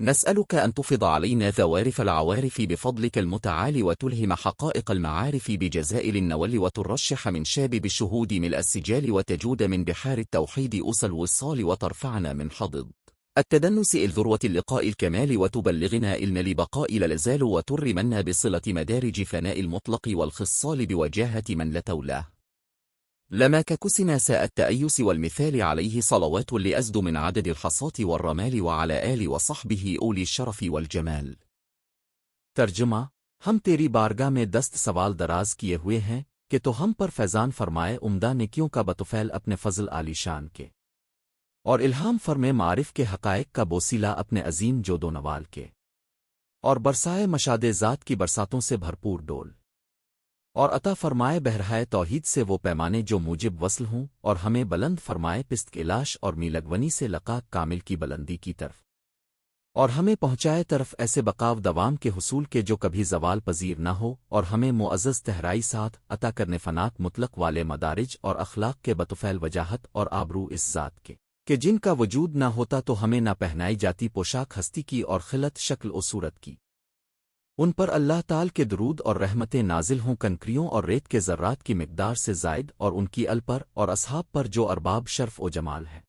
نسألك أن تفض علينا ذوارف العوارف بفضلك المتعال وتلهم حقائق المعارف بجزائل النول وترشح من شابب الشهود ملء السجال وتجود من بحار التوحيد أس الوصال وترفعنا من حضض التدنس إلى ذروة اللقاء الكمال وتبلغنا علم لبقاء لا لازال وترمنا بصلة مدارج فناء المطلق والخصال بوجاهة من لا تولاه لما ككسنا ساء التأيس والمثال عليه صلوات لأزد من عدد الحصاة والرمال وعلى آل وصحبه أولي الشرف والجمال तर्जुमा हम तेरी बारगाह में दस्त सवाल दराज किए हुए हैं कि तो हम पर फैज़ान फरमाए उम्दा नेकियों का बतुफ़ैल अपने फ़ज़ल आलीशान के और इल्हाम फरमे मारिफ के हक़ाइक़ का बोसीला अपने अज़ीम जोदो नवाल के और बरसाए मशादे ज़ात की बरसातों से भरपूर डोल और अता फरमाए बहरहाए तौहीद से वो पैमाने जो मूजिब वस्ल हों और हमें बुलंद फरमाए पिस्त के लाश और मीलगवनी से लक़ा कामिल की बुलंदी की तरफ और हमें पहुँचाए तरफ ऐसे बकाव दवाम के हुसूल के जो कभी ज़वाल पजीर न हो और हमें मुअज़्ज़ज़ तहराई साथ अता करने फ़नात मुतलक वाले मदारिज और अखलाक के बतुफ़ैल वजाहत और आबरू इस ज़ात के कि जिनका वजूद न होता तो हमें न पहनाई जाती पोशाक हस्ती की और खिलत शक्ल और सूरत की उन पर अल्लाह ताल के दरूद और रहमतें नाजिल हों कंकरियों और रेत के ज़र्रात की मिक़दार से ज़ायद और उनकी अल पर और असहाब पर जो अरबाब शर्फ व जमाल है।